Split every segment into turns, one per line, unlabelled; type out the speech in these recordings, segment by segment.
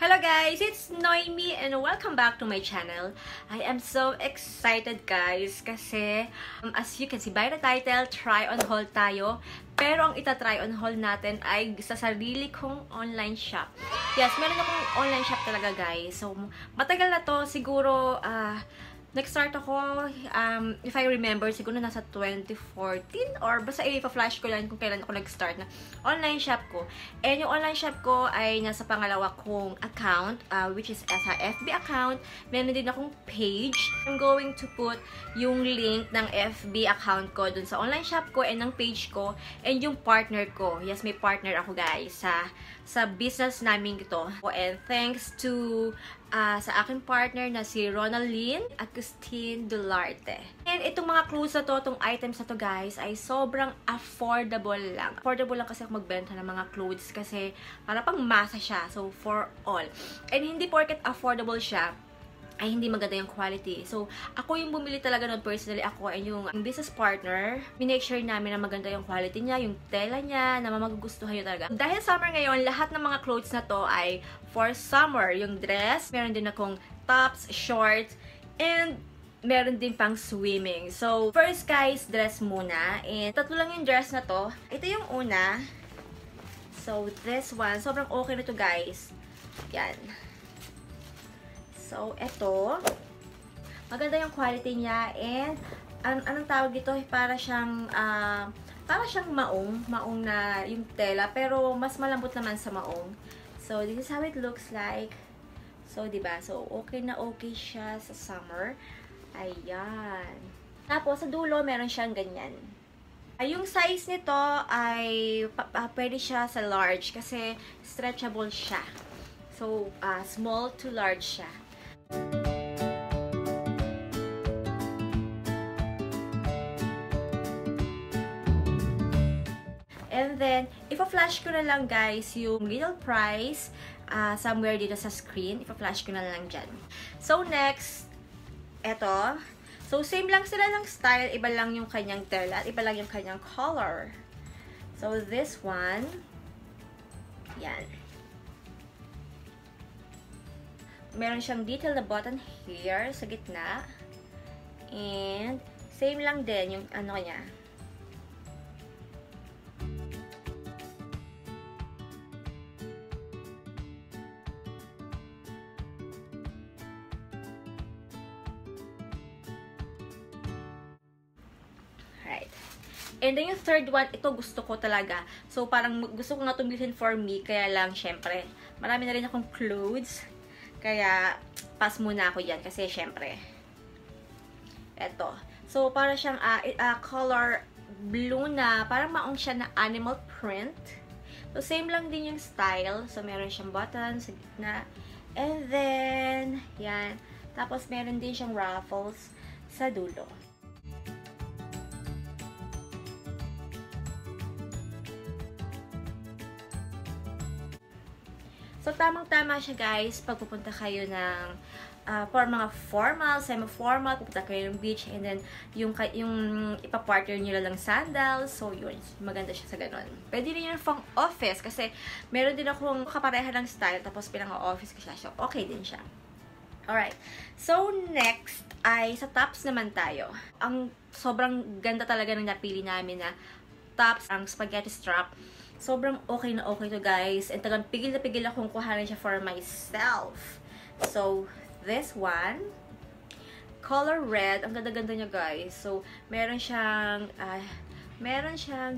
Hello guys, it's Noemi and welcome back to my channel. I am so excited guys kasi as you can see by the title, try on haul tayo. Pero ang ita-try on haul natin ay sa sarili kong online shop. Yes, meron akong online shop talaga guys. So matagal na to, siguro nag-start ako, if I remember, siguro nasa 2014 or basta i-flash ko lang kung kailan ako nag-start na online shop ko. And yung online shop ko ay nasa pangalawa kong account, which is sa FB account. Meron din akong page. I'm going to put yung link ng FB account ko dun sa online shop ko and ng page ko and yung partner ko. Yes, may partner ako guys sa business namin ito. And thanks to sa aking partner na si Ronaldin Agustin Dularte. And itong mga clothes na to, itong items na to guys, ay sobrang affordable lang. Affordable lang kasi ako magbenta ng mga clothes kasi para pang masa siya. So, for all. And hindi porket affordable siya, ay hindi maganda yung quality. So, ako yung bumili talaga nun personally. Ako and yung business partner, minake sure namin na maganda yung quality niya, yung tela niya, na magugustuhan nyo talaga. Dahil summer ngayon, lahat ng mga clothes na to ay for summer. Yung dress, meron din akong tops, shorts, and meron din pang swimming. So, first guys, dress muna. And tatlo lang yung dress na to. Ito yung una. So, this one, sobrang okay na to guys. Yan. So, eto. Maganda yung quality niya. And, anong tawag dito? Para siyang maong. Maong na yung tela. Pero, mas malambot naman sa maong. So, this is how it looks like. So, diba? So, okay na okay siya sa summer. Ayan. Tapos, sa dulo, meron siyang ganyan. Yung size nito ay pwede siya sa large kasi stretchable siya. So, small to large siya. And then, ipa-flash ko na lang guys yung little price somewhere dito sa screen. Ipa-flash ko na lang dyan. So, next, eto. So, same lang sila ng style. Iba lang yung kanyang tela at iba lang yung kanyang color. So, this one, yan. Meron siyang detail na button here sa gitna. And, same lang din yung ano niya. Right. And then yung third one, ito gusto ko talaga. So, parang gusto ko nga itong bilhin for me. Kaya lang, syempre, marami na rin akong clothes. Kaya, pass muna ako yan. Kasi, syempre, eto. So, para siyang color blue na, parang maong siya na animal print. So, same lang din yung style. So, meron siyang button sa gitna. And then, yan. Tapos, meron din siyang ruffles sa dulo. So, tamang-tama siya guys pag pupunta kayo ng for mga formal, semi-formal, pupunta kayo ng beach, and then yung ipa-partner nyo lang sandals. So, yun. Maganda siya sa ganun. Pwede rin yun pang office kasi meron din akong kapareha ng style tapos pinang-office ko siya. So, okay din siya. Alright. So, next ay sa tops naman tayo. Ang sobrang ganda talaga ng napili namin na tops, ang spaghetti strap. Sobrang okay na okay to guys. And tagang pigil na pigil akong kuhanin siya for myself. So, this one. Color red. Ang ganda-ganda niya guys. So, meron siyang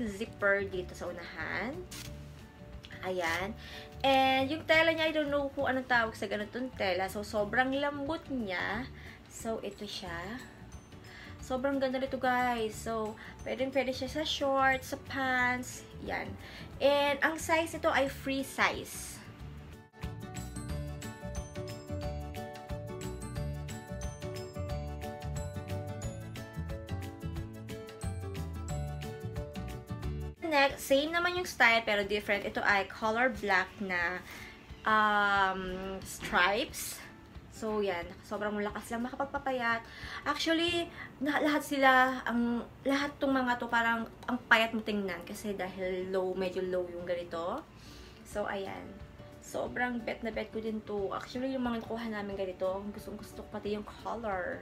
zipper dito sa unahan. Ayan. And yung tela niya, I don't know kung anong tawag sa ganitong tela. So, sobrang lambot niya. So, ito siya. Sobrang ganda nito guys. So, pwede siya sa shorts, sa pants. Yan. And, ang size nito ay free size. Next, same naman yung style pero different. Ito ay color black na stripes. So, yan. Sobrang lakas lang makapagpapayat. Actually, lahat tong mga to parang ang payat mo tingnan kasi dahil medyo low yung ganito. So, ayan. Sobrang bet na bet ko din to. Actually, yung mga nakuha namin ganito, gusto ko pati yung color.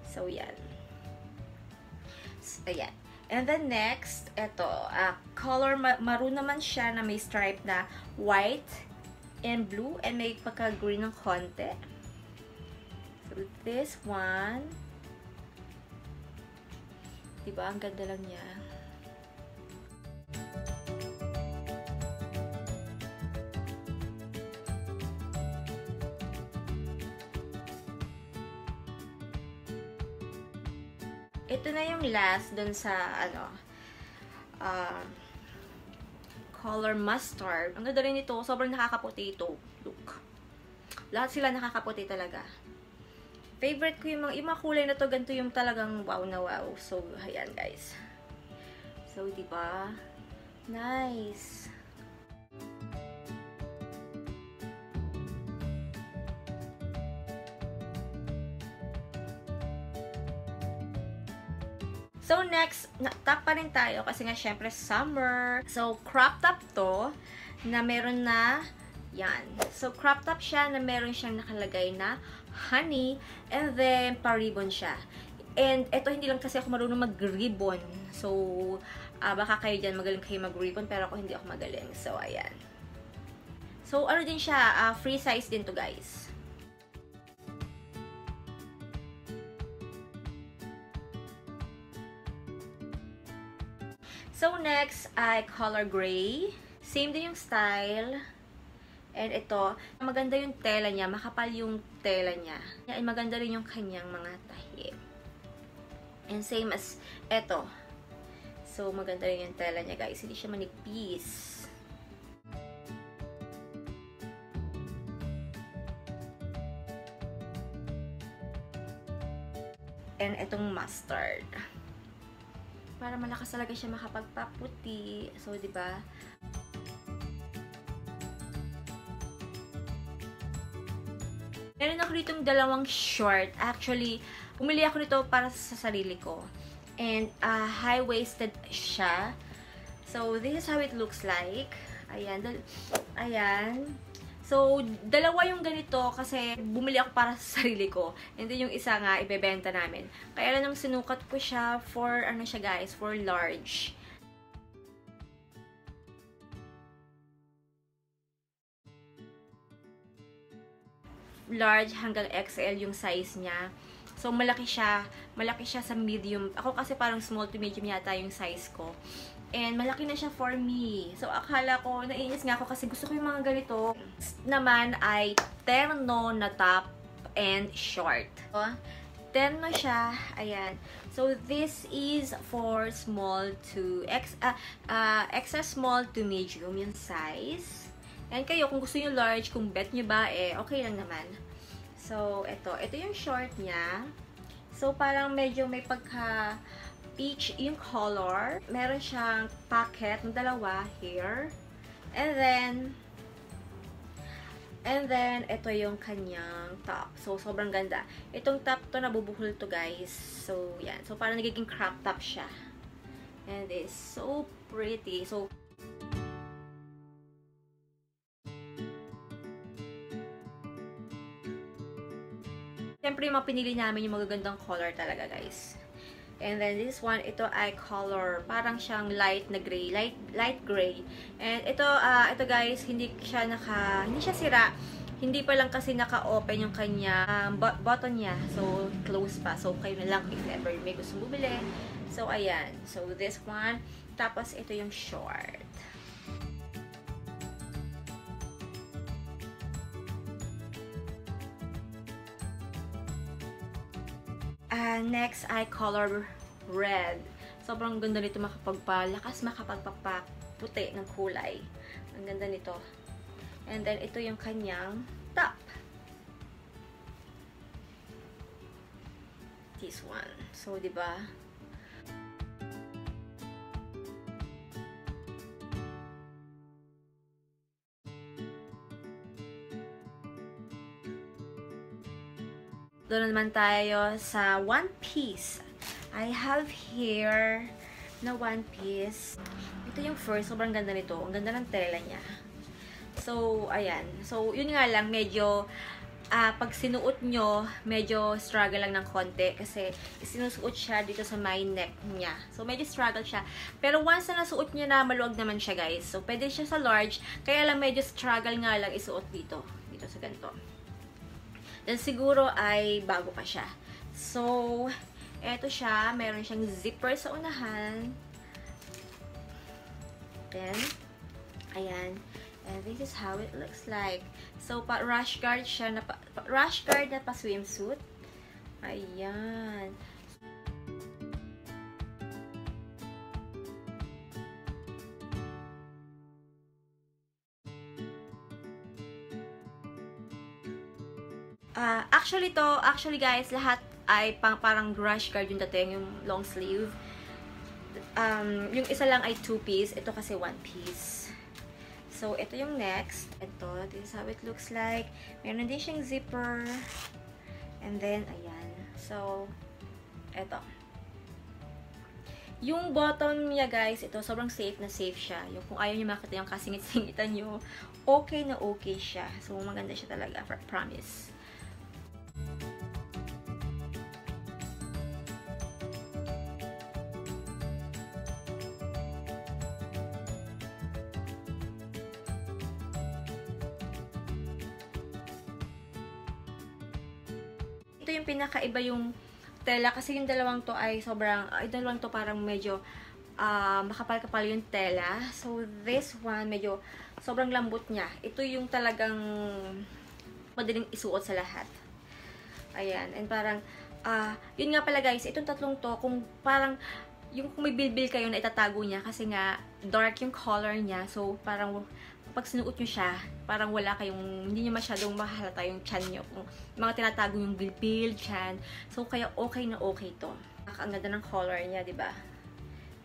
So, yan. Ayan. And then next, ito, color maroon naman siya na may stripe na white and blue and may pagka-green ng konti. So, this one, diba? Ang ganda lang niya. Ito na yung last dun sa, color mustard. Ang ganda rin ito. Sobrang nakakaputi ito. Look. Lahat sila nakakaputi talaga. Favorite ko yung mga kulay na to. Ganito yung talagang wow na wow. So, ayan guys. So, diba? Nice. So, next, top pa rin tayo kasi nga syempre summer. So, crop top to na meron na yan. So, crop top siya na meron siyang nakalagay na honey and then pa-ribbon siya. And ito hindi lang kasi ako marunong mag-ribbon. So, baka kayo dyan magaling kayo mag-ribbon pero ako hindi ako magaling. So, ayan. So, ano din siya, free size din to guys. So, next ay color gray. Same din yung style. And ito, maganda yung tela niya. Makapal yung tela niya. And maganda rin yung kanyang mga tahi. And same as ito. So, maganda rin yung tela niya, guys. Hindi siya manipis. And itong mustard. Para malakas talaga siya makapagpaputi. So, di ba? Meron ako ditong dalawang short. Actually, pumili ako nito para sa sarili ko. And, high-waisted siya. So, this is how it looks like. Ayan. Ayan. So, dalawa yung ganito kasi bumili ako para sa sarili ko. And then yung isa nga, ibebenta namin. Kaya lang nung sinukat ko siya for, ano siya guys, for large. Large hanggang XL yung size niya. So, malaki siya sa medium. Ako kasi parang small to medium yata yung size ko. And malaki na siya for me. So, akala ko, nainis nga ako kasi gusto ko yung mga ganito. Naman ay terno na top and short. So, terno siya. Ayan. So, this is for small to, extra small to medium yung size. And kayo, kung gusto nyo large, kung bet nyo ba, okay lang naman. So, ito yung short niya. So, parang medyo may pagka peach yung color. Meron siyang pocket ng dalawa here. And then, ito yung kanyang top. So, sobrang ganda. Itong top to, nabubuhol to guys. So, yan. So, parang nagiging crop top siya. And it's so pretty. So, siyempre, yung mga pinili namin yung magagandang color talaga, guys. And then, this one, ito ay color. Parang siyang light na gray. Light gray. And ito, guys, hindi siya sira. Hindi pa lang kasi naka-open yung kanya button niya. So, close pa. So, kayo na lang if ever may gusto bumili. So, ayan. So, this one. Tapos, ito yung short. Next ay color red. Sobrang ganda nito makapagpaputi ng kulay. Ang ganda nito. And then, ito yung kanyang top. This one. So, diba? Doon naman tayo sa one piece. I have here na one piece. Ito yung first. Sobrang ganda nito. Ang ganda ng tela niya. So, ayan. So, yun nga lang, medyo pag sinuot nyo, medyo struggle lang ng konti kasi sinusuot siya dito sa my neck niya. So, medyo struggle siya. Pero once na nasuot niya na, maluwag naman siya, guys. So, pwede siya sa large. Kaya lang, medyo struggle nga lang isuot dito. Dito sa ganito. Then, siguro ay bago pa siya. So, eto siya. Meron siyang zipper sa unahan. Then, ayan. And this is how it looks like. So, rash guard siya, rash guard na pa swimsuit. Ayan. Actually guys, lahat ay parang rash guard yung dating, yung long sleeve. Yung isa lang ay 2-piece. Ito kasi 1-piece. So, ito yung next. Ito, this is how it looks like. Meron din siyang zipper. And then, ayan. So, ito. Yung bottom niya, guys, ito, sobrang safe na safe siya. Yung kung ayaw niyo makita yung kasingit-singitan nyo, okay na okay siya. So, maganda siya talaga, promise. Ito yung pinakaiba yung tela kasi yung dalawang to ay dalawang to parang medyo makapal-kapal yung tela. So, this one, medyo sobrang lambot niya. Ito yung talagang madaling isuot sa lahat. Ayan. And parang, yun nga pala guys, itong tatlong to, kung parang, yung kung may bilbil kayo na itatago niya kasi nga dark yung color niya. So, parang pag sinuot nyo siya, parang wala kayong, hindi nyo masyadong mahalata yung chan nyo. Kung mga tinatago yung bilbil, chan. So, kaya okay na okay to. Ang ganda ng color niya, diba?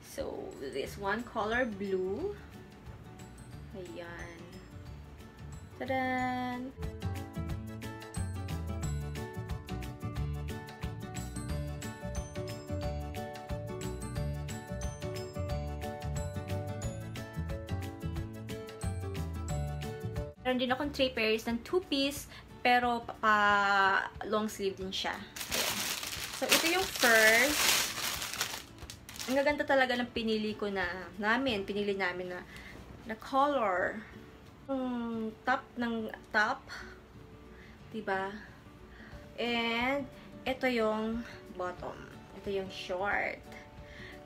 So, this one, color blue. Ayan. Tadan! Meron din akong 3 pairs ng 2-piece, pero long sleeve din siya. Ayan. So, ito yung first. Ang gaganda talaga ng pinili namin na color. Yung top. Diba? And, ito yung bottom. Ito yung short.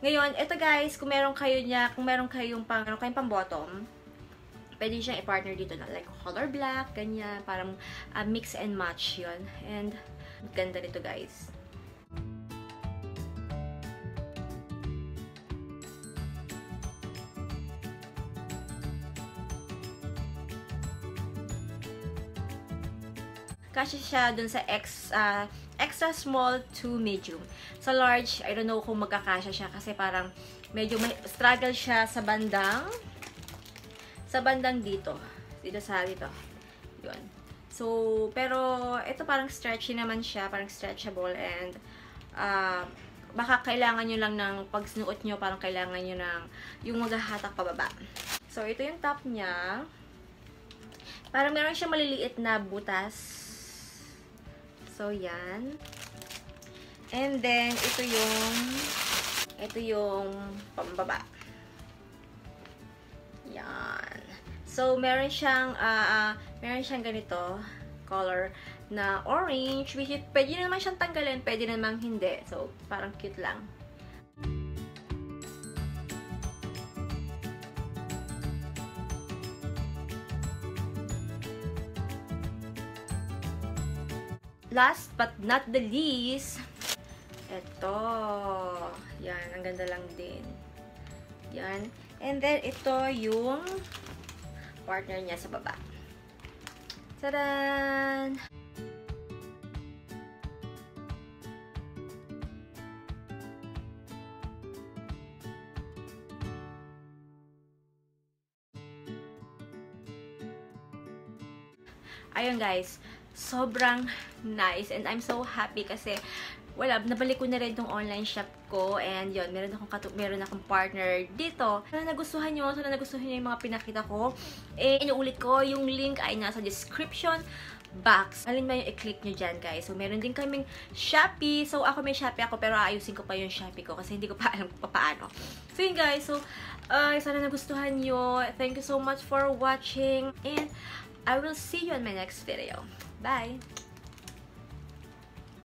Ngayon, ito guys, kung meron kayong pang bottom, pwede siyang i-partner dito na like color black, ganyan, parang mix and match yun. And ganda nito guys. Kasi siya dun sa extra small to medium. Sa large, I don't know kung magkakasya siya kasi parang medyo may struggle siya sa bandang dito. Dito. Yun. So, pero, ito parang stretchy naman siya. Parang stretchable. And, baka kailangan nyo lang ng, pag sinuot nyo, parang kailangan nyo ng, yung maghahatak pababa. So, ito yung top niya. Parang meron siya maliliit na butas. So, yan. And then, ito yung pambaba. Yan. So, meron siyang ganito, color na orange, which pwede naman siyang tanggalin, pwede naman hindi. So, parang cute lang. Last but not the least, ito. Yan, ang ganda lang din. Yan. And then, ito yung partner niya sa baba. Tadan! Ayun guys. sobrang nice. And I'm so happy kasi wala, nabalik ko na rin tong online shop ko. And yun, meron akong partner dito. Sana nagustuhan nyo yung mga pinakita ko. Eh, inuulit ko, yung link ay nasa description box. Alin ba yung i-click nyo dyan, guys? So, meron din kaming Shopee. So, ako may Shopee ako, pero aayusin ko pa yung Shopee ko kasi hindi ko pa alam kung paano. So, yun, guys. So, sana nagustuhan nyo. Thank you so much for watching. And I will see you in my next video. Bye!